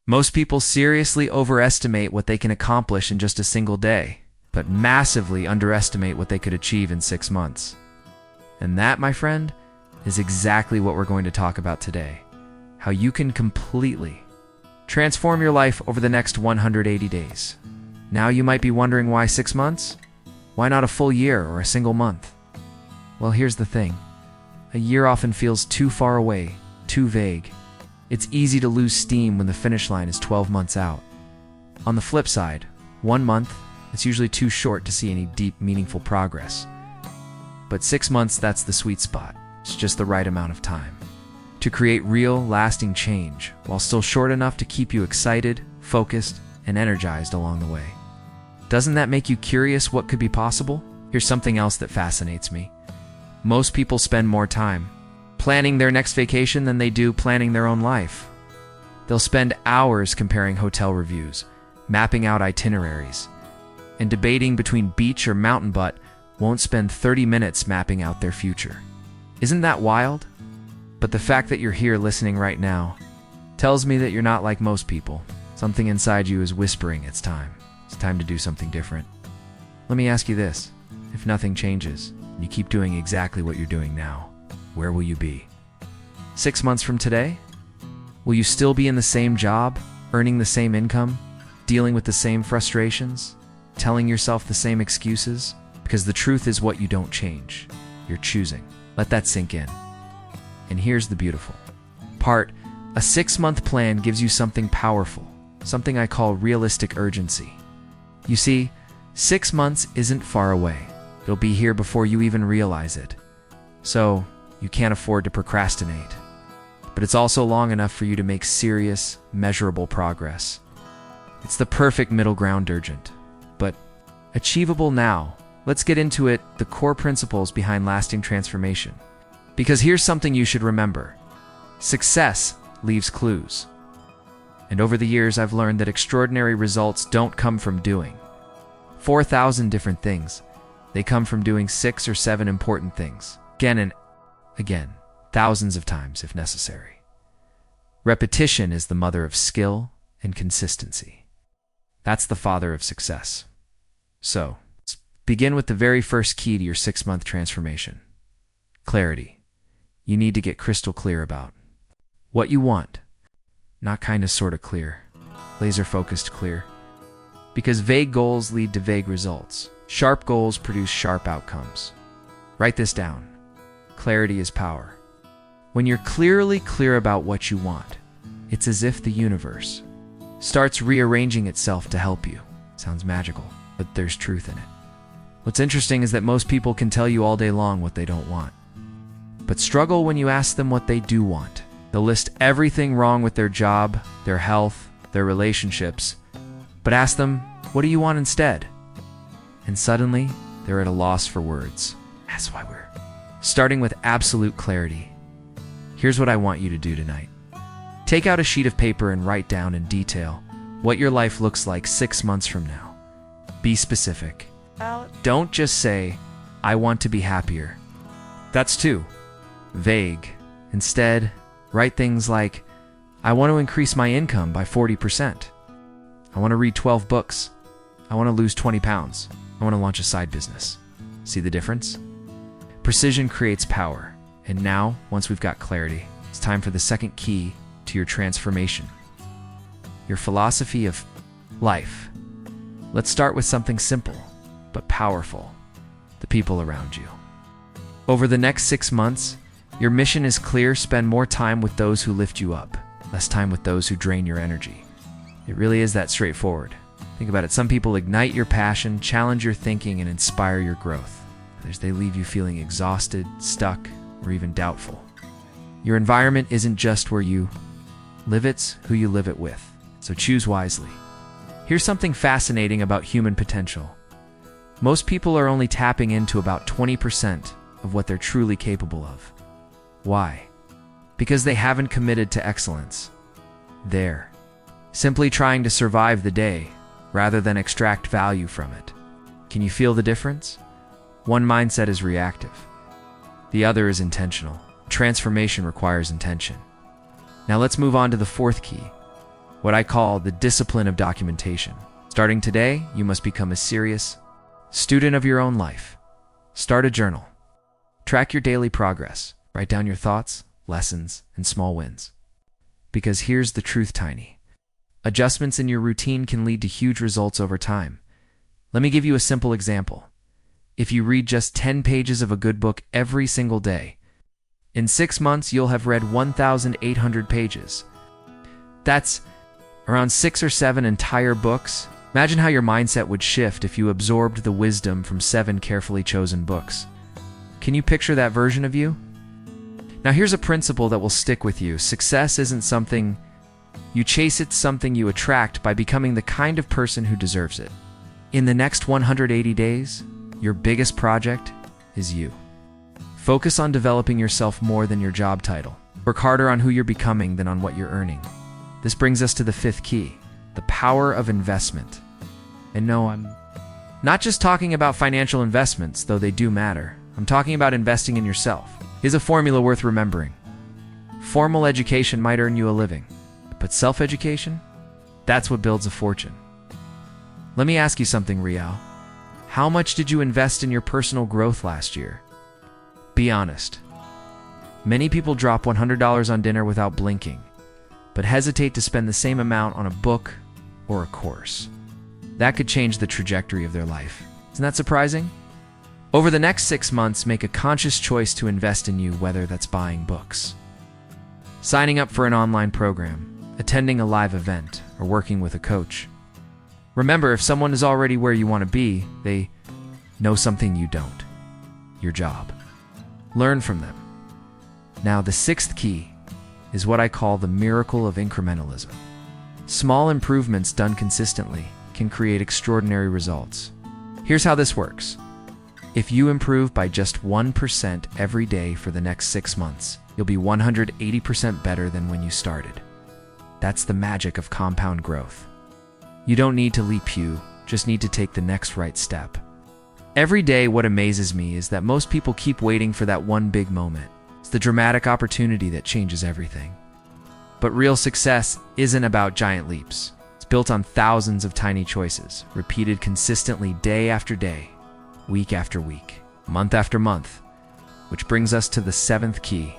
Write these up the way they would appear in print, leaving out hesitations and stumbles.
Most people seriously overestimate what they can accomplish in just a single day, but massively underestimate what they could achieve in 6 months. And that, my friend, is exactly what we're going to talk about today. How you can completely transform your life over the next 180 days. Now you might be wondering, why 6 months? Why not a full year or a single month? Well, here's the thing. A year often feels too far away, too vague. It's easy to lose steam when the finish line is 12 months out. On the flip side, 1 month, it's usually too short to see any deep, meaningful progress. But 6 months, that's the sweet spot. It's just the right amount of time to create real, lasting change, while still short enough to keep you excited, focused, and energized along the way. Doesn't that make you curious what could be possible? Here's something else that fascinates me. Most people spend more time planning their next vacation than they do planning their own life. They'll spend hours comparing hotel reviews, mapping out itineraries, and debating between beach or mountain, but won't spend 30 minutes mapping out their future. Isn't that wild? But the fact that you're here listening right now tells me that you're not like most people. Something inside you is whispering it's time. It's time to do something different. Let me ask you this. If nothing changes, and you keep doing exactly what you're doing now, where will you be? 6 months from today? Will you still be in the same job, earning the same income, dealing with the same frustrations, telling yourself the same excuses? Because the truth is, what you don't change, you're choosing. Let that sink in. And here's the beautiful part. A 6-month plan gives you something powerful, something I call realistic urgency. You see, 6 months isn't far away. It'll be here before you even realize it. So, you can't afford to procrastinate. But it's also long enough for you to make serious, measurable progress. It's the perfect middle ground, urgent, but achievable now. Let's get into it, the core principles behind lasting transformation. Because here's something you should remember. Success leaves clues. And over the years, I've learned that extraordinary results don't come from doing 4,000 different things. They come from doing 6 or 7 important things, again and again, thousands of times if necessary. Repetition is the mother of skill and consistency. That's the father of success. So, let's begin with the very first key to your 6-month transformation. Clarity. You need to get crystal clear about what you want. Not kind of sort of clear. Laser-focused clear. Because vague goals lead to vague results. Sharp goals produce sharp outcomes. Write this down. Clarity is power. When you're clearly clear about what you want, it's as if the universe starts rearranging itself to help you. Sounds magical, but there's truth in it. What's interesting is that most people can tell you all day long what they don't want, but struggle when you ask them what they do want. They'll list everything wrong with their job, their health, their relationships, but ask them, what do you want instead? And suddenly, they're at a loss for words. That's why we're starting with absolute clarity. Here's what I want you to do tonight. Take out a sheet of paper and write down in detail what your life looks like 6 months from now. Be specific. Don't just say, I want to be happier. That's too vague. Instead, write things like, I want to increase my income by 40%. I want to read 12 books. I want to lose 20 pounds. I want to launch a side business. See the difference? Precision creates power. And now, once we've got clarity, it's time for the second key to your transformation. Your philosophy of life. Let's start with something simple, but powerful. The people around you. Over the next 6 months, your mission is clear. Spend more time with those who lift you up, less time with those who drain your energy. It really is that straightforward. Think about it. Some people ignite your passion, challenge your thinking, and inspire your growth. Others, they leave you feeling exhausted, stuck, or even doubtful. Your environment isn't just where you live, it's who you live it with. So choose wisely. Here's something fascinating about human potential. Most people are only tapping into about 20% of what they're truly capable of. Why? Because they haven't committed to excellence. They're simply trying to survive the day rather than extract value from it. Can you feel the difference? One mindset is reactive. The other is intentional. Transformation requires intention. Now let's move on to the fourth key. what I call the discipline of documentation. Starting today, you must become a serious student of your own life. Start a journal. Track your daily progress. Write down your thoughts, lessons, and small wins. Because here's the truth, Tiny. Adjustments in your routine can lead to huge results over time. Let me give you a simple example. If you read just 10 pages of a good book every single day, in 6 months you'll have read 1,800 pages. That's around 6 or 7 entire books. Imagine how your mindset would shift if you absorbed the wisdom from 7 carefully chosen books. Can you picture that version of you? Now here's a principle that will stick with you. Success isn't something you chase, it's something you attract by becoming the kind of person who deserves it. In the next 180 days, your biggest project is you. Focus on developing yourself more than your job title. Work harder on who you're becoming than on what you're earning. This brings us to the 5th key, the power of investment. And no, I'm not just talking about financial investments, though they do matter. I'm talking about investing in yourself. Here's a formula worth remembering. Formal education might earn you a living, but self-education? That's what builds a fortune. Let me ask you something, Rial. How much did you invest in your personal growth last year? Be honest. Many people drop $100 on dinner without blinking, but hesitate to spend the same amount on a book or a course. That could change the trajectory of their life. Isn't that surprising? Over the next 6 months, make a conscious choice to invest in you, whether that's buying books, signing up for an online program, attending a live event, or working with a coach. Remember, if someone is already where you want to be, they know something you don't. Your job. Learn from them. Now, the 6th key is what I call the miracle of incrementalism. Small improvements done consistently can create extraordinary results. Here's how this works. If you improve by just 1% every day for the next 6 months, you'll be 180% better than when you started. That's the magic of compound growth. You don't need to leap, you just need to take the next right step. Every day, what amazes me is that most people keep waiting for that one big moment. It's the dramatic opportunity that changes everything. But real success isn't about giant leaps. It's built on thousands of tiny choices, repeated consistently day after day, week after week, month after month. Which brings us to the 7th key,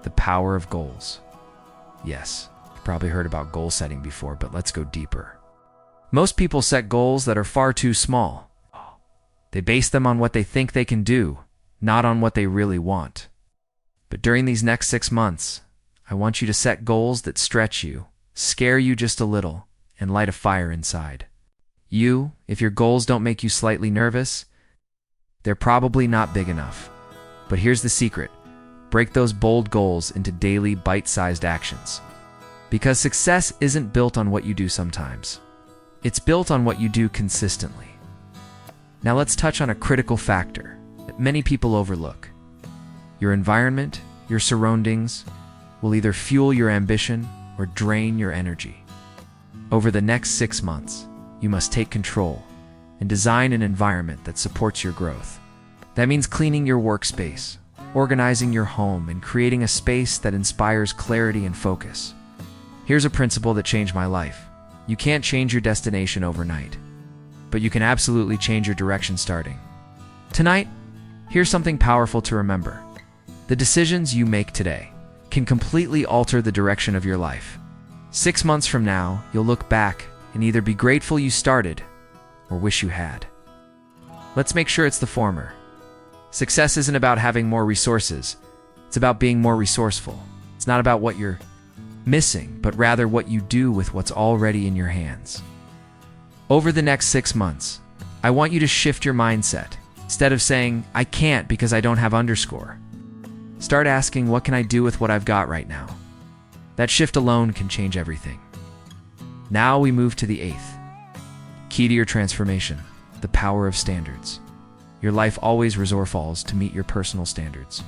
the power of goals. Yes, you've probably heard about goal setting before, but let's go deeper. Most people set goals that are far too small. They base them on what they think they can do, not on what they really want. But during these next 6 months, I want you to set goals that stretch you, scare you just a little, and light a fire inside. If your goals don't make you slightly nervous, they're probably not big enough. But here's the secret. Break those bold goals into daily, bite-sized actions. Because success isn't built on what you do sometimes. It's built on what you do consistently. Now let's touch on a critical factor that many people overlook. Your environment, your surroundings, will either fuel your ambition or drain your energy. Over the next 6 months, you must take control and design an environment that supports your growth. That means cleaning your workspace, organizing your home, and creating a space that inspires clarity and focus. Here's a principle that changed my life. You can't change your destination overnight, but you can absolutely change your direction starting. Tonight, here's something powerful to remember. The decisions you make today can completely alter the direction of your life. 6 months from now, you'll look back and either be grateful you started or wish you had. Let's make sure it's the former. Success isn't about having more resources. It's about being more resourceful. It's not about what you're missing, but rather what you do with what's already in your hands. Over the next 6 months, I want you to shift your mindset. Instead of saying, I can't because I don't have underscore, start asking, what can I do with what I've got right now? That shift alone can change everything. Now we move to the 8th. Key to your transformation, the power of standards. Your life always falls to meet your personal standards.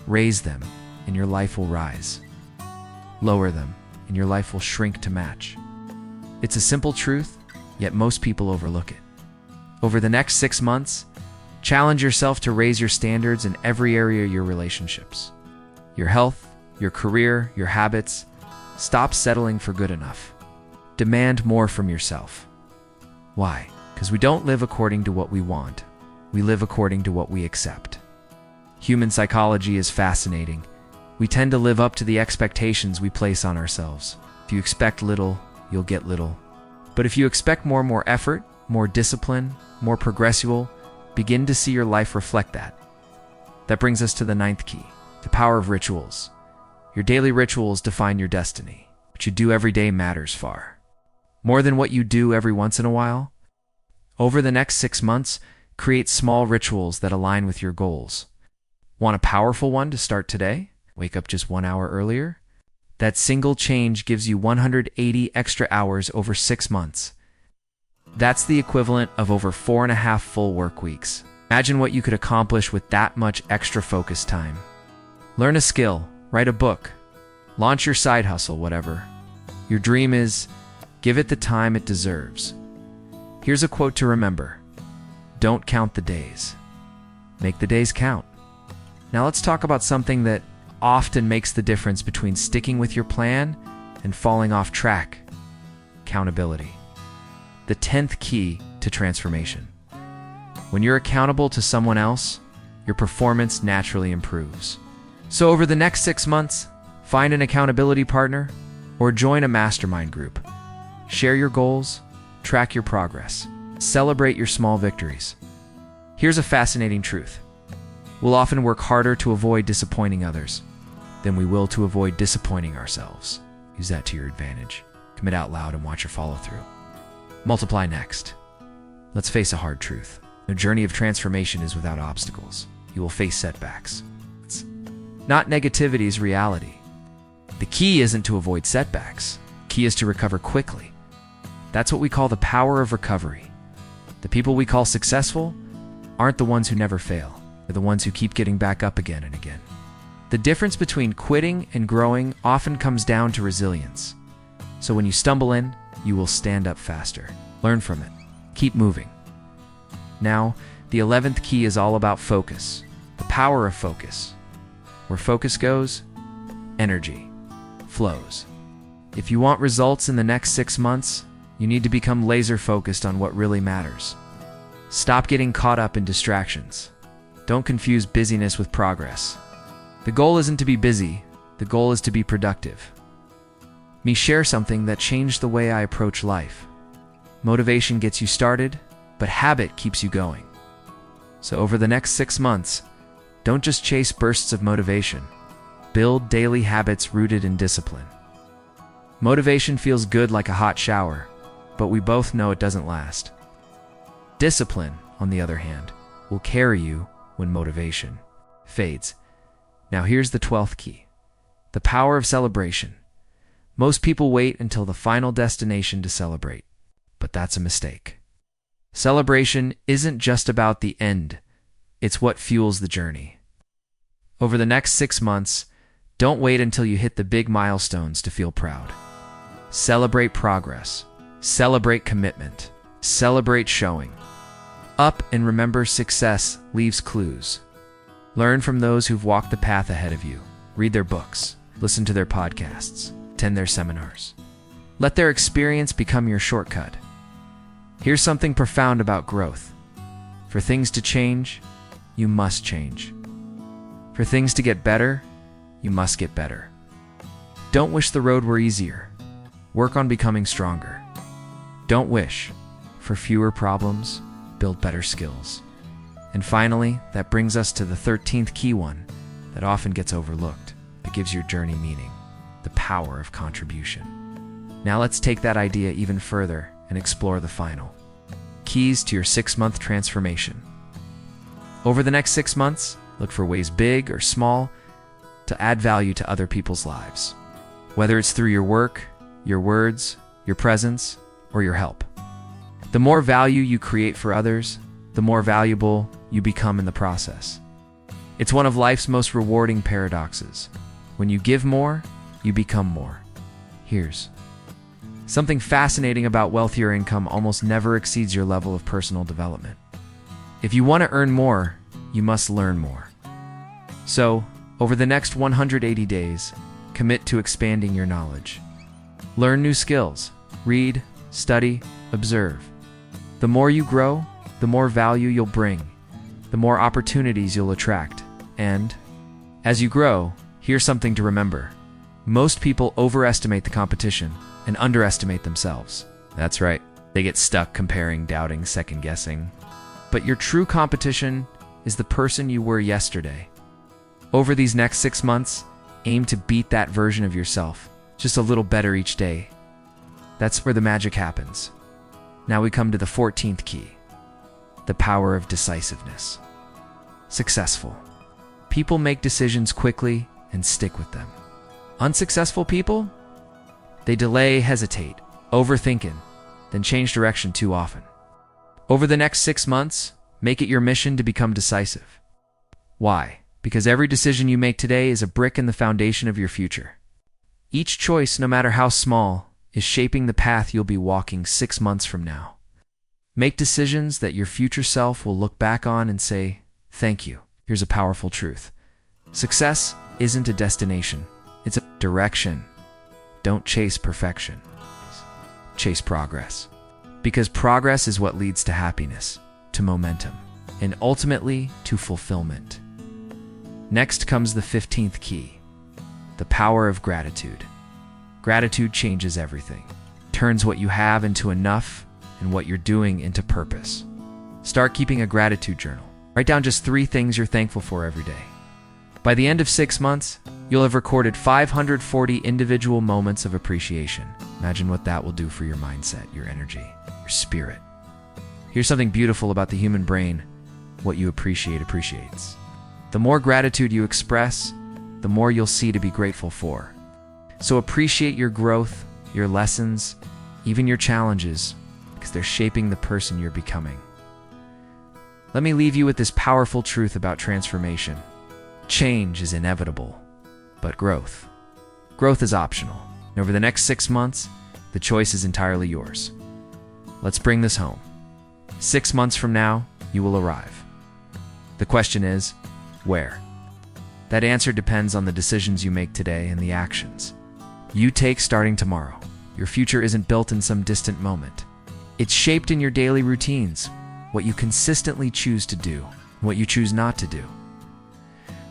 Raise them, and your life will rise. Lower them, and your life will shrink to match. It's a simple truth, yet most people overlook it. Over the next 6 months, challenge yourself to raise your standards in every area of your relationships. Your health, your career, your habits. Stop settling for good enough. Demand more from yourself. Why? Because we don't live according to what we want. We live according to what we accept. Human psychology is fascinating. We tend to live up to the expectations we place on ourselves. If you expect little, you'll get little. But if you expect more effort, more discipline, more progress, begin to see your life reflect that. That brings us to the 9th key, the power of rituals. Your daily rituals define your destiny. What you do every day matters far. More than what you do every once in a while. Over the next 6 months, create small rituals that align with your goals. Want a powerful one to start today? Wake up just 1 hour earlier? That single change gives you 180 extra hours over 6 months. That's the equivalent of over 4.5 full work weeks. Imagine what you could accomplish with that much extra focus time. Learn a skill, write a book, launch your side hustle, whatever. Your dream is, give it the time it deserves. Here's a quote to remember. Don't count the days. Make the days count. Now let's talk about something that often makes the difference between sticking with your plan and falling off track. Accountability. The 10th key to transformation. When you're accountable to someone else, your performance naturally improves. So over the next 6 months, find an accountability partner or join a mastermind group. Share your goals, track your progress, celebrate your small victories. Here's a fascinating truth. We'll often work harder to avoid disappointing others than we will to avoid disappointing ourselves. Use that to your advantage. Commit out loud and watch your follow through. Multiply next. Let's face a hard truth. No journey of transformation is without obstacles. You will face setbacks. It's not negativity's reality. The key isn't to avoid setbacks. The key is to recover quickly. That's what we call the power of recovery. The people we call successful aren't the ones who never fail. They're the ones who keep getting back up again and again. The difference between quitting and growing often comes down to resilience. So when you stumble in, you will stand up faster. Learn from it. Keep moving. Now, the 11th key is all about focus. The power of focus. Where focus goes, energy flows. If you want results in the next 6 months, you need to become laser focused on what really matters. Stop getting caught up in distractions. Don't confuse busyness with progress. The goal isn't to be busy, the goal is to be productive. Let me share something that changed the way I approach life. Motivation gets you started, but habit keeps you going. So over the next 6 months, don't just chase bursts of motivation. Build daily habits rooted in discipline. Motivation feels good like a hot shower, but we both know it doesn't last. Discipline, on the other hand, will carry you when motivation fades. Now here's the 12th key. The power of celebration. Most people wait until the final destination to celebrate, but that's a mistake. Celebration isn't just about the end, it's what fuels the journey. Over the next 6 months, don't wait until you hit the big milestones to feel proud. Celebrate progress. Celebrate commitment. Celebrate showing up, and remember, success leaves clues. Learn from those who've walked the path ahead of you. Read their books, listen to their podcasts, attend their seminars. Let their experience become your shortcut. Here's something profound about growth. For things to change, you must change. For things to get better, you must get better. Don't wish the road were easier. Work on becoming stronger. Don't wish for fewer problems, build better skills. And finally, that brings us to the 13th key one that often gets overlooked. It gives your journey meaning, the power of contribution. Now let's take that idea even further and explore the final keys to your 6-month transformation. Over the next 6 months, look for ways, big or small, to add value to other people's lives. Whether it's through your work, your words, your presence, or your help. The more value you create for others, the more valuable you become in the process. It's one of life's most rewarding paradoxes. When you give more, you become more. Here's something fascinating about wealthier income: almost never exceeds your level of personal development. If you want to earn more, you must learn more. So, over the next 180 days, commit to expanding your knowledge. Learn new skills, read, study, observe. The more you grow, the more value you'll bring, the more opportunities you'll attract. And as you grow, here's something to remember. Most people overestimate the competition and underestimate themselves. That's right. They get stuck comparing, doubting, second-guessing. But your true competition is the person you were yesterday. Over these next 6 months, aim to beat that version of yourself, just a little better each day. That's where the magic happens. Now we come to the 14th key, the power of decisiveness. Successful people make decisions quickly and stick with them. Unsuccessful people, they delay, hesitate, overthinking, then change direction too often. Over the next 6 months, make it your mission to become decisive. Why? Because every decision you make today is a brick in the foundation of your future. Each choice, no matter how small, is shaping the path you'll be walking 6 months from now. Make decisions that your future self will look back on and say, "Thank you." Here's a powerful truth. Success isn't a destination, it's a direction. Don't chase perfection. Chase progress. Because progress is what leads to happiness, to momentum, and ultimately to fulfillment. Next comes the 15th key, the power of gratitude. Gratitude changes everything. Turns what you have into enough and what you're doing into purpose. Start keeping a gratitude journal. Write down just 3 things you're thankful for every day. By the end of 6 months, you'll have recorded 540 individual moments of appreciation. Imagine what that will do for your mindset, your energy, your spirit. Here's something beautiful about the human brain. What you appreciate appreciates. The more gratitude you express, the more you'll see to be grateful for. So appreciate your growth, your lessons, even your challenges, because they're shaping the person you're becoming. Let me leave you with this powerful truth about transformation. Change is inevitable, but growth is optional. And over the next 6 months, the choice is entirely yours. Let's bring this home. 6 months from now, you will arrive. The question is, where? That answer depends on the decisions you make today and the actions you take starting tomorrow. Your future isn't built in some distant moment. It's shaped in your daily routines, what you consistently choose to do, and what you choose not to do.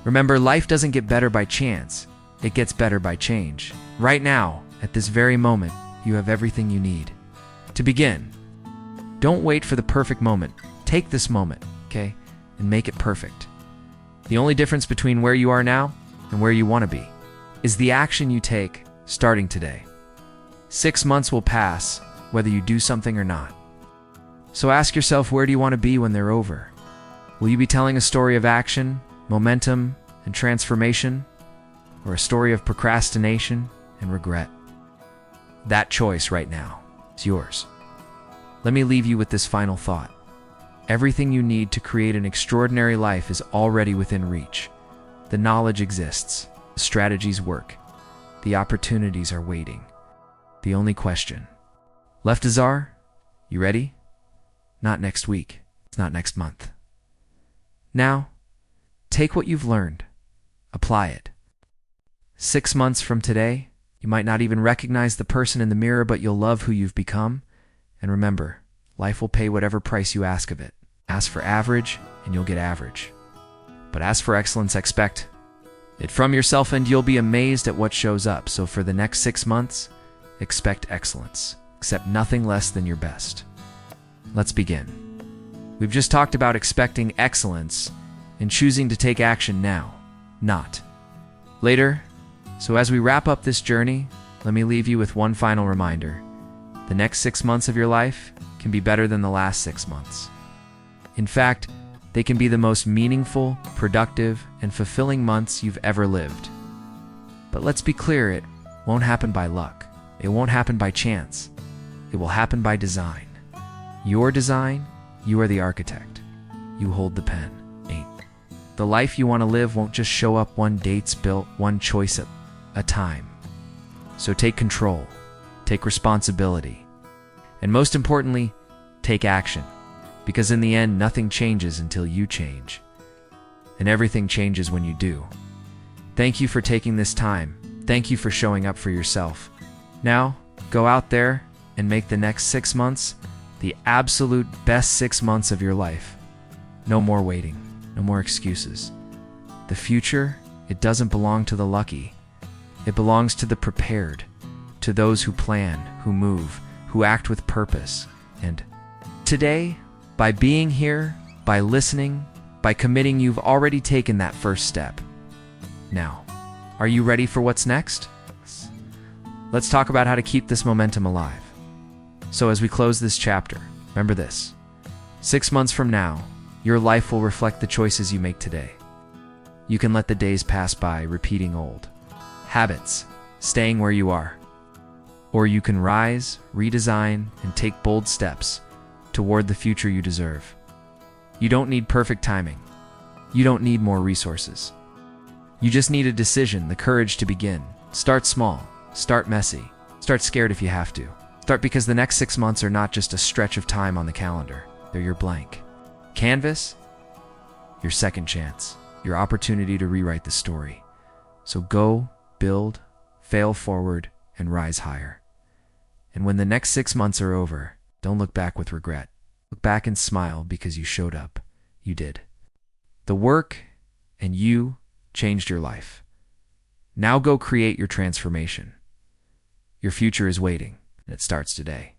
Remember, life doesn't get better by chance. It gets better by change. Right now, at this very moment, you have everything you need to begin. Don't wait for the perfect moment. Take this moment, okay, and make it perfect. The only difference between where you are now and where you want to be is the action you take starting today. 6 months will pass, whether you do something or not. So ask yourself, where do you want to be when they're over? Will you be telling a story of action, momentum, and transformation, or a story of procrastination and regret? That choice right now is yours. Let me leave you with this final thought. Everything you need to create an extraordinary life is already within reach. The knowledge exists, the strategies work, the opportunities are waiting. The only question left is, you ready? Not next week. It's not next month. Now, take what you've learned. Apply it. 6 months from today, you might not even recognize the person in the mirror, but you'll love who you've become. And remember, life will pay whatever price you ask of it. Ask for average, and you'll get average. But ask for excellence, expect it from yourself, and you'll be amazed at what shows up. So for the next 6 months, expect excellence. Accept nothing less than your best. Let's begin. We've just talked about expecting excellence and choosing to take action now, not later. So as we wrap up this journey, let me leave you with one final reminder. The next 6 months of your life can be better than the last 6 months. In fact, they can be the most meaningful, productive, and fulfilling months you've ever lived. But let's be clear, it won't happen by luck. It won't happen by chance. It will happen by design. Your design, you are the architect. You hold the pen. The life you want to live won't just show up one date's built, one choice at a time. So take control, take responsibility, and most importantly, take action. Because in the end, nothing changes until you change. And everything changes when you do. Thank you for taking this time. Thank you for showing up for yourself. Now, go out there and make the next 6 months the absolute best 6 months of your life. No more waiting, no more excuses. The future, it doesn't belong to the lucky. It belongs to the prepared, to those who plan, who move, who act with purpose. And today, by being here, by listening, by committing, you've already taken that first step. Now, are you ready for what's next? Let's talk about how to keep this momentum alive. So as we close this chapter, remember this. 6 months from now, your life will reflect the choices you make today. You can let the days pass by repeating old habits, staying where you are. Or you can rise, redesign, and take bold steps toward the future you deserve. You don't need perfect timing. You don't need more resources. You just need a decision, the courage to begin. Start small, start messy, start scared if you have to. Start because the next 6 months are not just a stretch of time on the calendar. They're your blank canvas, your second chance, your opportunity to rewrite the story. So go, build, fail forward, and rise higher. And when the next 6 months are over, don't look back with regret. Look back and smile because you showed up. You did. The work and you changed your life. Now go create your transformation. Your future is waiting, and it starts today.